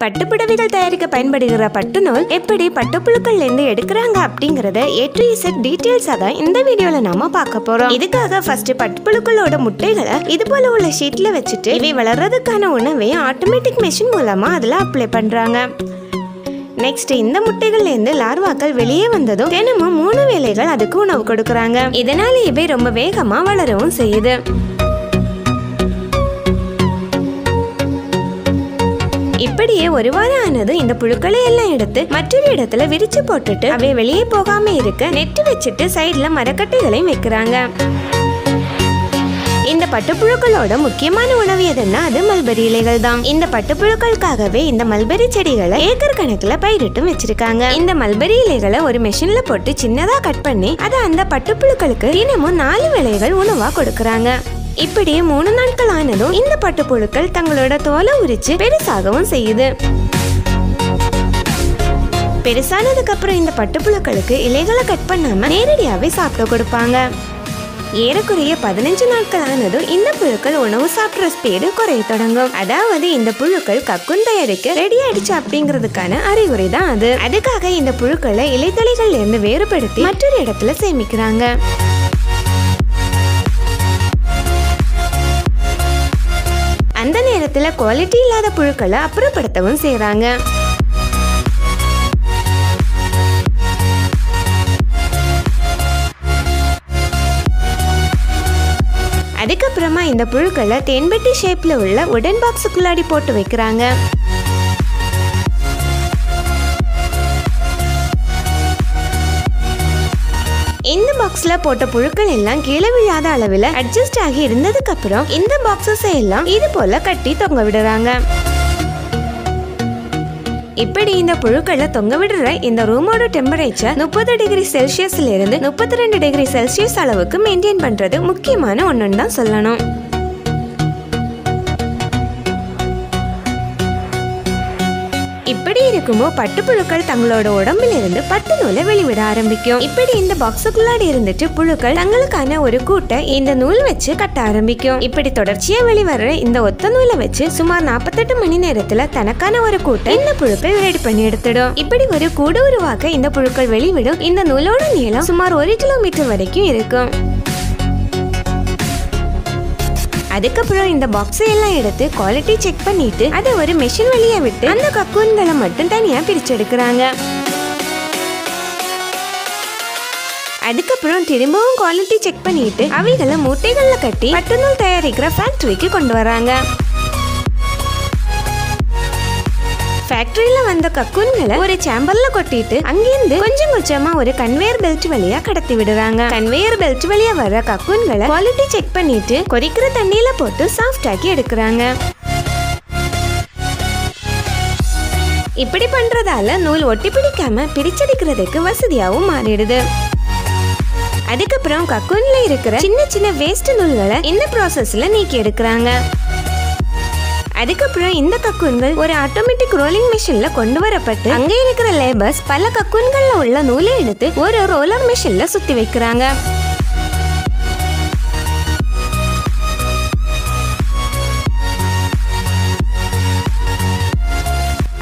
பட்டுப்புடவைகள் தயாரிக்க பயன்படுகிற பட்டு நூல் எப்படி பட்டுப்புழுக்கள்ல இருந்து எடுக்கிறாங்க அப்படிங்கறத A to Z டீடைல்ஸா தான் இந்த வீடியோல நாம பார்க்க போறோம். இதுக்காக ஃபர்ஸ்ட் பட்டுப்புழுக்களோட முட்டைகளை இது போல உள்ள ஷீட்ல வச்சுட்டு இவை வளர்றதுக்கான உணவை ஆட்டோமேட்டிக் மெஷின் மூலமா அதுல அப்ளை பண்றாங்க. நெக்ஸ்ட் இந்த முட்டைகள்ல இருந்து லார்வாக்கள் வெளியே வந்ததும் தினமும் 3 வேளைகள் அதுக்கு உணவு கொடுக்கறாங்க. இதனால இவை ரொம்ப வேகமா வளரவும் செய்யுது. இப்படியே ஒரு வாரம் ஆனது இந்த புழுக்களை எல்லாம் எடுத்து மற்றொரு இடத்துல விரிச்சு போட்டுட்டு அவை வெளியே போகாம இருக்க நெட் வச்சுட்டு சைடுல மரக்கட்டைகளையும் வைக்கிறாங்க. இந்த பட்டுப்புழுக்களோட முக்கியமான உணவு எதுன்னா அது மல்பெரி இலைகள் தான். இந்த பட்டுப்புழுக்களுக்காகவே இந்த மல்பெரி செடிகளை ஏக்கர் கணக்குல பயிரிட்டும் வச்சிருக்காங்க. இந்த மல்பெரி இலைகளை ஒரு மெஷின்ல போட்டு சின்னதா கட் பண்ணி அதை அந்த பட்டுப்புழுக்களுக்கு தினமும் 4 வேளைகள் உணவா கொடுக்கறாங்க. இப்படியே 3 நாட்கள் ஆனதும் இந்த பட்டுப்புழுக்கள் தங்களோட தோலை உரிச்சு பெருசாகவும் செய்யுது. பெருசானதுக்கு அப்புறம் இந்த பட்டுப்புழுக்களுக்கு இலைகளை கட் பண்ணாம நேரடியாவே சாப்பிட கொடுப்பாங்க. ஏறக்குறைய 15 நாட்கள் ஆனதும் இந்த புழுக்கள் உணவு சாப்பிட்ற ஸ்பீடு குறைய தொடங்கும். அதாவது இந்த புழுக்கள் கக்குன் தயாரிக்க ரெடி ஆயிடுச்சு அப்படிங்கிறதுக்கான அறிகுறி தான் அது. அதுக்காக இந்த புழுக்களை இலைத்தலைகள்ல இருந்து வேறுபடுத்தி மற்றொரு இடத்துல சேமிக்கிறாங்க. அந்த நேரத்துல குவாலிட்டி இல்லாத புழுக்களை அப்புறப்படுத்தவும் செய்றாங்க. அதுக்கப்புறமா இந்த புழுக்களை தேன்பெட்டி ஷேப்ல உள்ள உடன் பாக்ஸுக்குள்ளாடி போட்டு வைக்கிறாங்க. இந்த பாக்ஸ்ல போட்ட புழுக்கள் எல்லாம் கீழே விழாத அளவுல அட்ஜஸ்ட் ஆகி இருந்ததுக்கு அப்புறம் இந்த பாக்ஸஸ் எல்லாம் இது போல கட்டி தொங்க விடுறாங்க. இப்படி இந்த புழுக்களை தொங்க விடுற இந்த ரூமோட டெம்பரேச்சர் 30 டிகிரி செல்சியஸ்ல இருந்து 32 டிகிரி செல்சியஸ் அளவுக்கு மெயின்டைன் பண்றது முக்கியமான ஒண்ணுன்னு தான் சொல்லணும். இப்படி இருக்குமோ பட்டுப்புழுக்கள் தங்களோட உடம்புல இருந்து பட்டு நூலை வெளிவிட ஆரம்பிக்கும். இப்படி இந்த பாக்ஸுக்குள்ளாடி இருந்துட்டு புழுக்கள் தங்களுக்கான ஒரு கூட்டை இந்த நூல் வச்சு கட்ட ஆரம்பிக்கும். இப்படி தொடர்ச்சியா வெளிவர இந்த ஒத்த நூலை வச்சு சுமார் 48 மணி நேரத்துல தனக்கான ஒரு கூட்டை இந்த புழுக்கள் ரெடி பண்ணி எடுத்துடும். இப்படி ஒரு கூடு உருவாக்க இந்த புழுக்கள் வெளிவிடும் இந்த நூலோட நீளம் சுமார் 1 கிலோமீட்டர் வரைக்கும் இருக்கும். அதுக்கப்புறம் இந்த பாக்ஸை எல்லாம் எடுத்து குவாலிட்டி செக் பண்ணிட்டு அதை ஒரு மெஷின் வழியா விட்டு அந்த கக்கூன்களை மட்டும் தனியா பிரிச்செடுக்கிறாங்க. அதுக்கப்புறம் திரும்பவும் குவாலிட்டி செக் பண்ணிட்டு அவைகளை மூட்டைகள்ல கட்டி பட்டுநூல் தயாரிக்கிற ஃபேக்டரிக்கு கொண்டு வராங்க. ஃபேக்டரியில வந்த கக்கூன்களை ஒரு சேம்பர்ல கொட்டிட்டு அங்கிருந்து கொஞ்சம் கொஞ்சமா ஒரு கன்வேயர் பெல்ட் வழியா கடத்தி விடுறாங்க. கன்வேயர் பெல்ட் வழியா வர கக்கூன்களை குவாலிட்டி செக் பண்ணிட்டு கொதிக்கிற தண்ணியில போட்டு சாஃப்ட் ஆக்கி எடுக்கிறாங்க. இப்படி பண்றதால நூல் ஒட்டி பிடிக்காம பிரிச்செடுக்கிறதுக்கு வசதியாகவும் மாறிடுது. அதுக்கப்புறம் கக்கூன்ல இருக்கிற சின்ன சின்ன வேஸ்ட் நூல்களை இந்த ப்ராசஸ்ல நீக்கி எடுக்கிறாங்க. அதுக்கப்புறம் இந்த கக்கூன்கள் ஒரு ஆட்டோமேட்டிக் ரோலிங் மெஷின்ல கொண்டு வரப்பட்டு அங்க இருக்கிற லேபர்ஸ் பல கக்கூன்கள்ல உள்ள நூலை எடுத்து ஒரு ரோலர் மெஷின்ல சுத்தி வைக்கிறாங்க.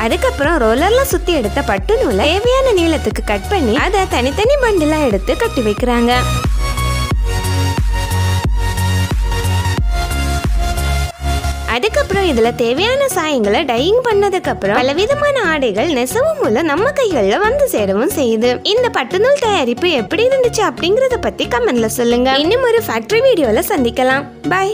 அதுக்கப்புறம் ரோலர்ல சுத்தி எடுத்த பட்டு நூலை தேவையான நீளத்துக்கு கட் பண்ணி அதை தனித்தனி பண்டிலா எடுத்து கட்டி வைக்கிறாங்க. அதுக்கப்புறம் இதுல தேவையான சாயங்களை டையிங் பண்ணதுக்கு அப்புறம் பலவிதமான ஆடைகள் நெசவு மூலம் நம்ம கைகள்ல வந்து சேரவும் செய்யுது. இந்த பட்டுநூல் தயாரிப்பு எப்படி இருந்துச்சு அப்படிங்கறத பத்தி கமெண்ட்ல சொல்லுங்க. இன்னும் ஒரு ஃபேக்டரி வீடியோல சந்திக்கலாம். பை.